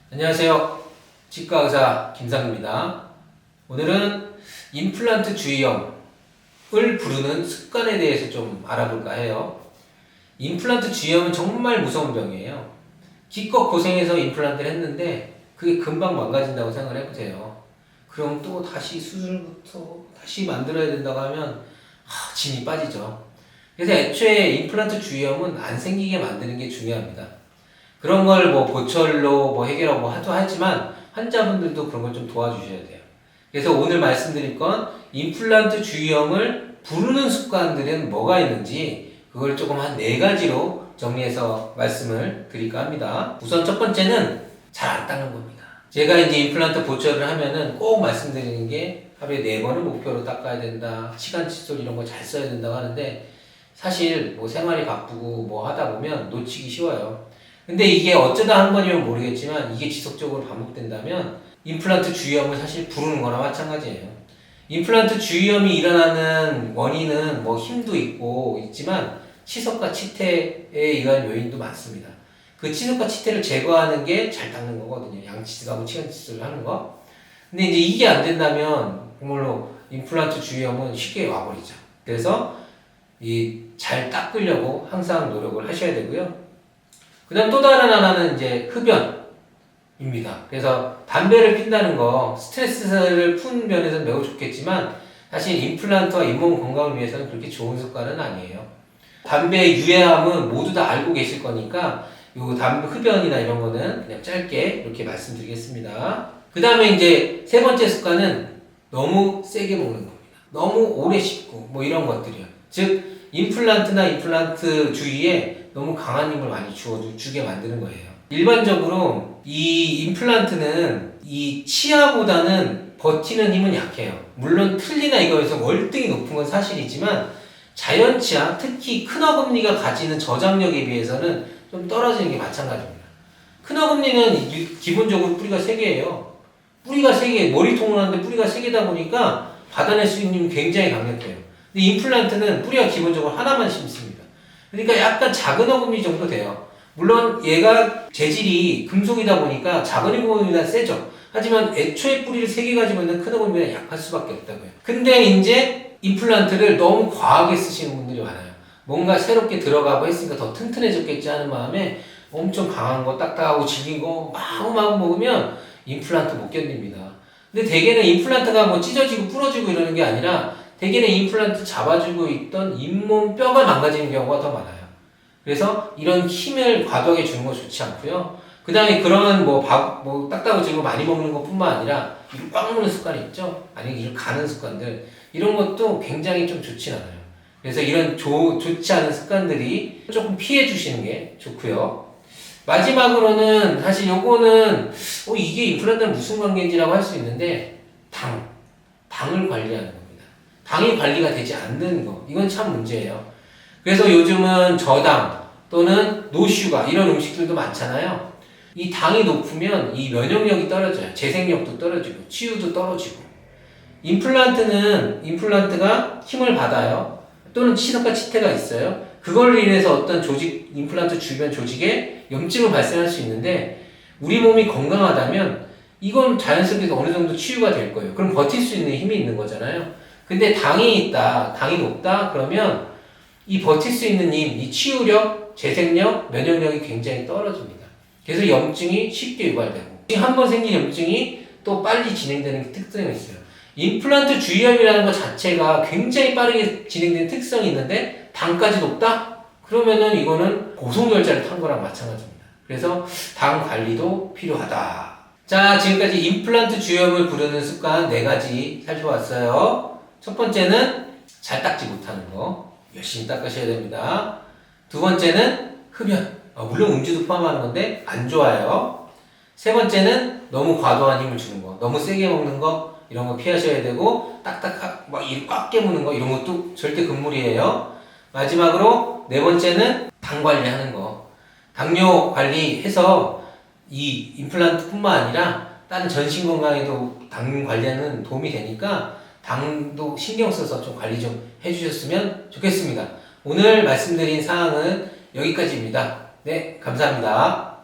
안녕하세요. 치과의사 김상입니다. 오늘은 임플란트 주의염을 부르는 습관에 대해서 좀 알아볼까 해요. 임플란트 주의염은 정말 무서운 병이에요. 기껏 고생해서 임플란트를 했는데 그게 금방 망가진다고 생각을 해보세요. 그럼 또 다시 수술부터 다시 만들어야 된다고 하면 진이 빠지죠. 그래서 애초에 임플란트 주의염은 안 생기게 만드는 게 중요합니다. 그런 걸 보철로 해결하고 하지만 환자분들도 그런 걸 좀 도와주셔야 돼요. 그래서 오늘 말씀드릴 건 임플란트 주의염을 부르는 습관들은 뭐가 있는지 그걸 조금 한 4가지로 정리해서 말씀을 드릴까 합니다. 우선 첫 번째는 잘 안 닦는 겁니다. 제가 이제 임플란트 보철을 하면은 꼭 말씀드리는 게 하루에 4번을 목표로 닦아야 된다. 시간 칫솔 이런 거 잘 써야 된다고 하는데 사실 생활이 바쁘고 하다 보면 놓치기 쉬워요. 근데 이게 어쩌다 한 번이면 모르겠지만 이게 지속적으로 반복된다면 임플란트 주의염을 사실 부르는 거나 마찬가지예요. 임플란트 주의염이 일어나는 원인은 힘도 있지만 치석과 치태에 의한 요인도 많습니다. 그 치석과 치태를 제거하는 게 잘 닦는 거거든요. 양치질하고 치간칫솔을 하는 거. 근데 이제 이게 안 된다면 정말로 임플란트 주의염은 쉽게 와버리죠. 그래서 잘 닦으려고 항상 노력을 하셔야 되고요. 그 다음 또 다른 하나는 이제 흡연입니다. 그래서 담배를 핀다는 거 스트레스를 푸는 면에서는 매우 좋겠지만 사실 임플란트와 잇몸 건강을 위해서는 그렇게 좋은 습관은 아니에요. 담배의 유해함은 모두 다 알고 계실 거니까 요 담배 흡연이나 이런 거는 그냥 짧게 이렇게 말씀드리겠습니다. 그 다음에 이제 3번째 습관은 너무 세게 먹는 겁니다. 너무 오래 씹고 이런 것들이요. 즉 임플란트나 임플란트 주위에 너무 강한 힘을 많이 주게 만드는 거예요. 일반적으로 이 임플란트는 이 치아보다는 버티는 힘은 약해요. 물론 틀니나 이거에서 월등히 높은 건 사실이지만 자연 치아, 특히 큰 어금니가 가지는 저장력에 비해서는 좀 떨어지는 게 마찬가지입니다. 큰 어금니는 기본적으로 뿌리가 3개예요. 뿌리가 3개, 머리통을 하는데 뿌리가 3개다 보니까 받아낼 수 있는 힘이 굉장히 강력해요. 근데 임플란트는 뿌리가 기본적으로 하나만 심습니다. 그러니까 약간 작은 어금니 정도 돼요. 물론 얘가 재질이 금속이다 보니까 작은 어금니보다 세죠. 하지만 애초에 뿌리를 3개 가지고 있는 큰 어금니보다 약할 수밖에 없다고요. 근데 이제 임플란트를 너무 과하게 쓰시는 분들이 많아요. 뭔가 새롭게 들어가고 했으니까 더 튼튼해졌겠지 하는 마음에 엄청 강한 거, 딱딱하고 질긴 거 마구마구 먹으면 임플란트 못 견딥니다. 근데 대개는 임플란트가 찢어지고 부러지고 이러는 게 아니라 대개는 임플란트 잡아주고 있던 잇몸 뼈가 망가지는 경우가 더 많아요. 그래서 이런 힘을 과도하게 주는 거 좋지 않고요. 그 다음에 그런 딱딱하고 지고 많이 먹는 것 뿐만 아니라 이를 꽉 무는 습관이 있죠? 아니 이를 가는 습관들 이런 것도 굉장히 좀 좋진 않아요. 그래서 이런 좋지 않은 습관들이 조금 피해 주시는 게 좋고요. 마지막으로는 사실 요거는 이게 임플란트랑 무슨 관계인지라고 할 수 있는데 당을 관리하는 겁니다. 당이 관리가 되지 않는 거 이건 참 문제예요. 그래서 요즘은 저당 또는 노슈가 이런 음식들도 많잖아요. 이 당이 높으면 이 면역력이 떨어져요. 재생력도 떨어지고 치유도 떨어지고 임플란트가 힘을 받아요. 또는 치석과 치태가 있어요. 그걸로 인해서 어떤 임플란트 주변 조직에 염증을 발생할 수 있는데 우리 몸이 건강하다면 이건 자연스럽게 어느 정도 치유가 될 거예요. 그럼 버틸 수 있는 힘이 있는 거잖아요. 근데 당이 높다 그러면 이 버틸 수 있는 힘, 이 치유력, 재생력, 면역력이 굉장히 떨어집니다. 그래서 염증이 쉽게 유발되고 한번 생긴 염증이 또 빨리 진행되는 특성이 있어요. 임플란트 주의염이라는 것 자체가 굉장히 빠르게 진행되는 특성이 있는데 당까지 높다? 그러면은 이거는 고속열차를 탄 거랑 마찬가지입니다. 그래서 당 관리도 필요하다. 자, 지금까지 임플란트 주의염을 부르는 습관 4가지 살펴봤어요. 첫 번째는 잘 닦지 못하는 거 열심히 닦으셔야 됩니다. 두 번째는 흡연, 물론 음주도 포함하는 건데 안 좋아요. 세 번째는 너무 과도한 힘을 주는 거, 너무 세게 먹는 거 이런 거 피하셔야 되고 딱딱하고 이 꽉 깨무는 거 이런 것도 절대 금물이에요. 마지막으로 4번째는 당 관리하는 거. 당뇨 관리해서 이 임플란트뿐만 아니라 다른 전신 건강에도 당 관리하는 도움이 되니까 당도 신경 써서 좀 관리 좀 해주셨으면 좋겠습니다. 오늘 말씀드린 사항은 여기까지입니다. 네, 감사합니다.